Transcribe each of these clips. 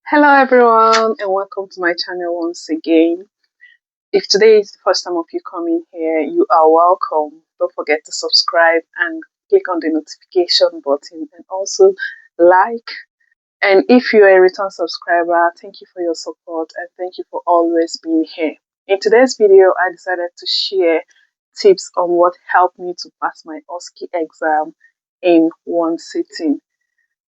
Hello everyone and welcome to my channel once again. If today is the first time of you coming here, you are welcome. Don't forget to subscribe and click on the notification button and also like. And if you are a return subscriber, thank you for your support and thank you for always being here. In today's video, I decided to share tips on what helped me to pass my OSCE exam in one sitting.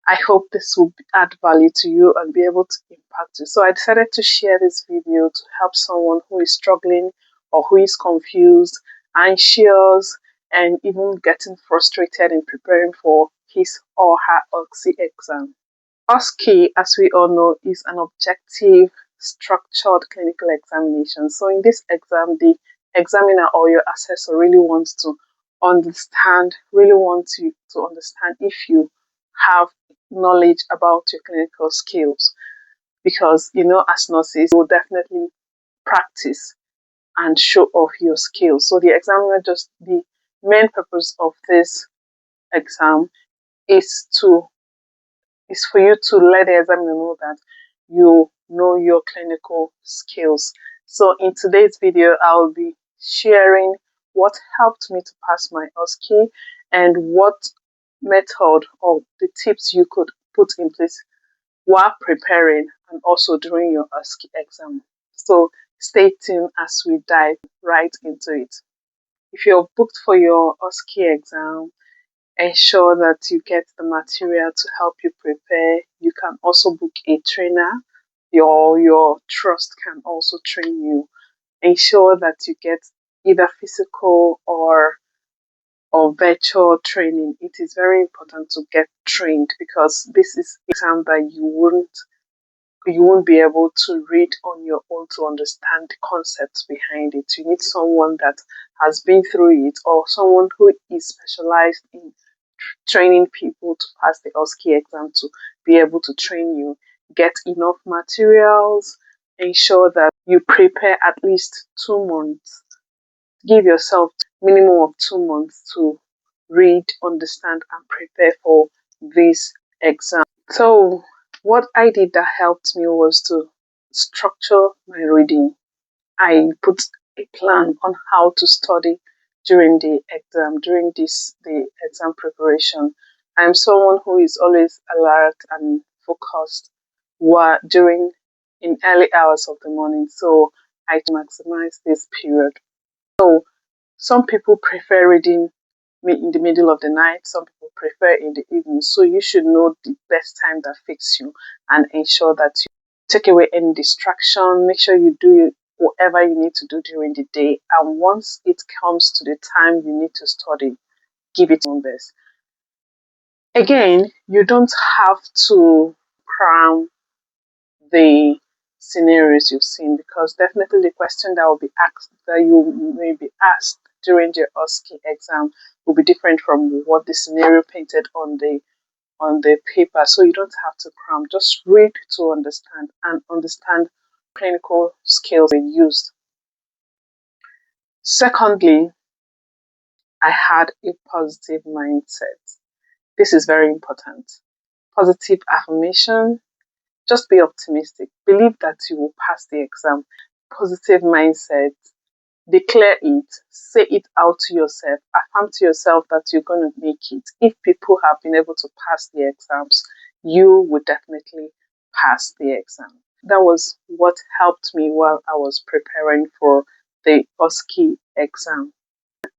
I hope this will add value to you and be able to impact you. So I decided to share this video to help someone who is struggling or who is confused, anxious, and even getting frustrated in preparing for his or her OSCE exam. OSCE, as we all know, is an objective, structured clinical examination. So in this exam, the examiner or your assessor really wants to understand, to understand if you have knowledge about your clinical skills. Because, as nurses, you will definitely practice and show off your skills. So the main purpose of this exam is for you to let the examiner know that you know your clinical skills. So in today's video, I'll be sharing what helped me to pass my OSCE and what method or the tips you could put in place while preparing and also during your OSCE exam. So stay tuned as we dive right into it. If you're booked for your OSCE exam, ensure that you get the material to help you prepare. You can also book a trainer. Your trust can also train you. Ensure that you get either physical or virtual training. It is very important to get trained because this is an exam that you won't be able to read on your own to understand the concepts behind it. You need someone that has been through it or someone who is specialized in training people to pass the OSCE exam to be able to train you. Get enough materials. Ensure that you prepare at least 2 months. Give yourself minimum of 2 months to read, understand, and prepare for this exam. So what I did that helped me was to structure my reading. I put a plan on how to study during the exam, during the exam preparation. I'm someone who is always alert and focused during in early hours of the morning. So I maximize this period. So some people prefer reading in the middle of the night, some people prefer in the evening. So you should know the best time that fits you and ensure that you take away any distraction. Make sure you do whatever you need to do during the day. And once it comes to the time you need to study, give it your best. Again, you don't have to cram the scenarios you've seen because definitely the question that will be asked that you may be asked during your OSCE exam will be different from what the scenario painted on the paper. So you don't have to cram. Just read to understand and understand clinical skills they used. Secondly, I had a positive mindset. This is very important. Positive affirmation. Just be optimistic. Believe that you will pass the exam. Positive mindset. Declare it. Say it out to yourself. Affirm to yourself that you're going to make it. If people have been able to pass the exams, you would definitely pass the exam. That was what helped me while I was preparing for the OSCE exam.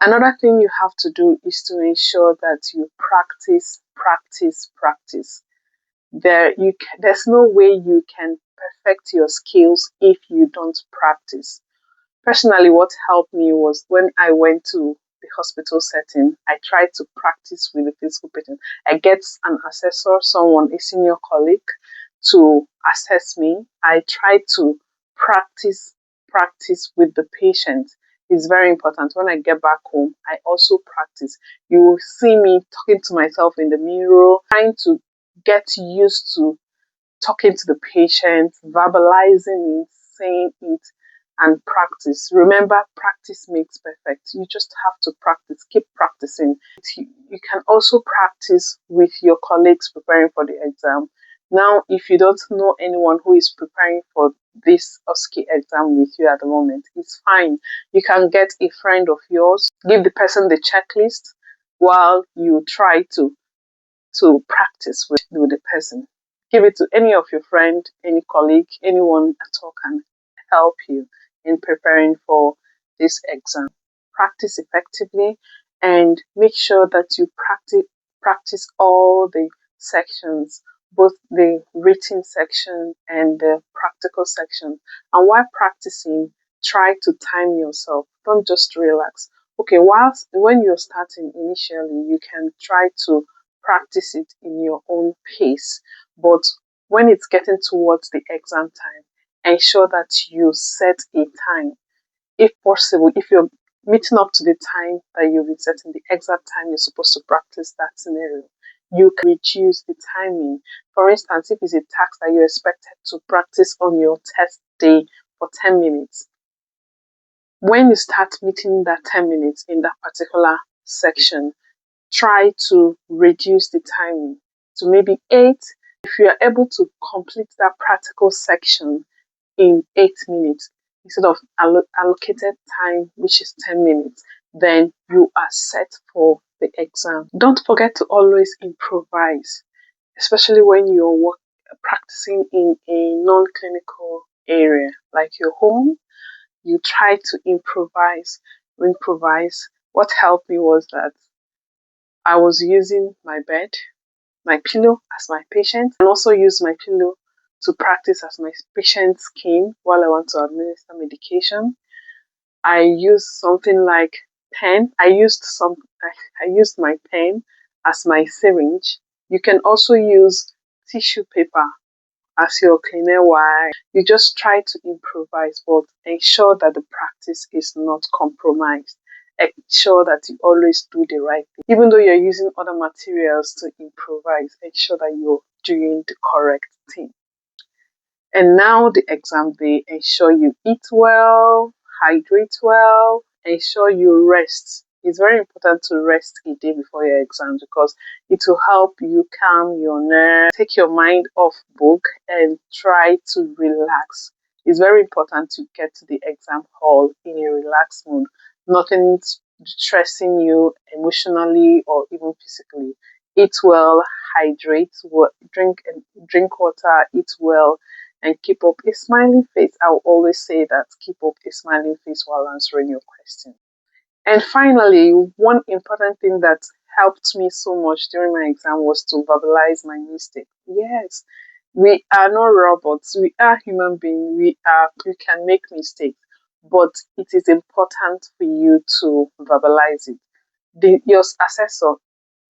Another thing you have to do is to ensure that you practice, practice, practice. There's no way you can perfect your skills if you don't practice. Personally, what helped me was when I went to the hospital setting, I tried to practice with the physical patient. I get an assessor, someone, a senior colleague, to assess me. I tried to practice with the patient. It's very important. When I get back home, I also practice. You will see me talking to myself in the mirror, trying to get used to talking to the patient, verbalizing it, saying it, and practice. Remember, practice makes perfect. You just have to practice, keep practicing. You can also practice with your colleagues preparing for the exam. Now, if you don't know anyone who is preparing for this OSCE exam with you at the moment, it's fine. You can get a friend of yours, give the person the checklist while you try to practice with the person. Give it to any of your friend, any colleague, anyone at all can help you in preparing for this exam. Practice effectively and make sure that you practice all the sections, both the written section and the practical section. And while practicing, try to time yourself. Don't just relax. Okay, whilst when you're starting initially, you can try to practice it in your own pace. But when it's getting towards the exam time, ensure that you set a time. If possible, if you're meeting up to the time that you've been setting, the exact time you're supposed to practice that scenario, you can reduce the timing. For instance, if it's a task that you're expected to practice on your test day for 10 minutes, when you start meeting that 10 minutes in that particular section, try to reduce the timing to maybe 8. If you are able to complete that practical section in 8 minutes instead of allocated time, which is 10 minutes, then you are set for the exam. Don't forget to always improvise, especially when you're practicing in a non-clinical area like your home. You try to improvise. What helped me was that I was using my bed, my pillow as my patient, and also use my pillow to practice as my patient's skin while I want to administer medication. I used something like pen. I used my pen as my syringe. You can also use tissue paper as your cleaner while you just try to improvise, but ensure that the practice is not compromised. Ensure that you always do the right thing. Even though you're using other materials to improvise, ensure that you're doing the correct thing. And now the exam day, ensure you eat well, hydrate well, ensure you rest. It's very important to rest a day before your exam because it will help you calm your nerves, take your mind off book and try to relax. It's very important to get to the exam hall in a relaxed mood. Nothing stressing you emotionally or even physically. Eat well, hydrate, drink water, eat well, and keep up a smiling face. I'll always say that keep up a smiling face while answering your question. And finally, one important thing that helped me so much during my exam was to verbalize my mistake. Yes, we are not robots. We are human beings. We can make mistakes, but it is important for you to verbalize it. Your assessor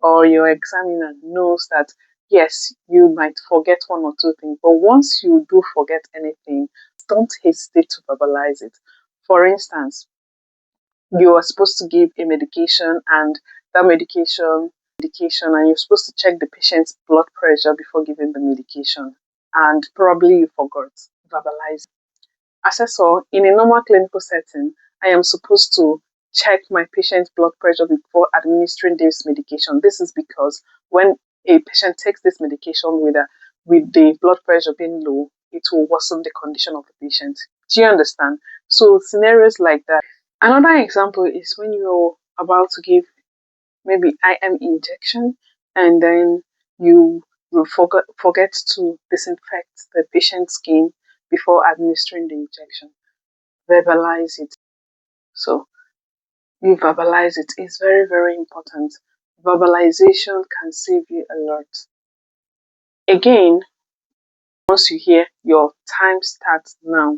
or your examiner knows that yes, you might forget one or two things, but once you do forget anything, don't hesitate to verbalize it. For instance, you are supposed to give a medication and that medication and you're supposed to check the patient's blood pressure before giving the medication and probably you forgot. Verbalize. Assessor, in a normal clinical setting, I am supposed to check my patient's blood pressure before administering this medication. This is because when a patient takes this medication with the blood pressure being low, it will worsen the condition of the patient. Do you understand? So scenarios like that. Another example is when you're about to give maybe IM injection and then you forget to disinfect the patient's skin before administering the injection. Verbalize it. So you verbalize it. It's very, very important. Verbalization can save you a lot. Again, once you hear your time starts now,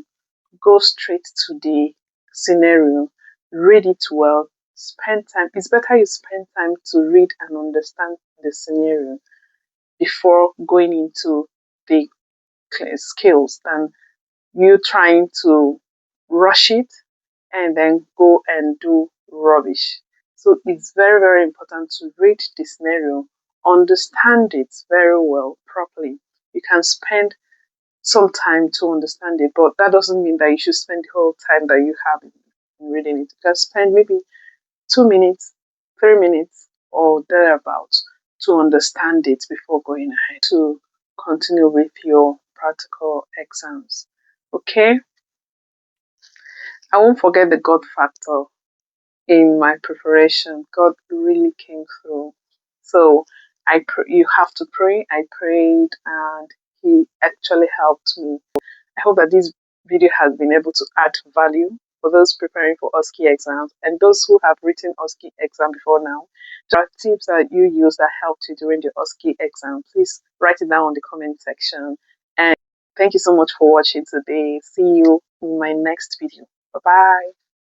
go straight to the scenario, read it well, spend time. It's better you spend time to read and understand the scenario before going into the skills than you trying to rush it and then go and do rubbish. So it's very, very important to read the scenario, understand it very well, properly. You can spend some time to understand it, but that doesn't mean that you should spend the whole time that you have in reading it. You can spend maybe 2 minutes, 3 minutes, or thereabouts to understand it before going ahead. To continue with your practical exams. Okay? I won't forget the God factor in my preparation. God really came through. So you have to pray. I prayed and He actually helped me. I hope that this video has been able to add value for those preparing for OSCE exams and those who have written OSCE exam before now. There are tips that you use that helped you during the OSCE exam. Please write it down in the comment section. And thank you so much for watching today. See you in my next video. Bye bye.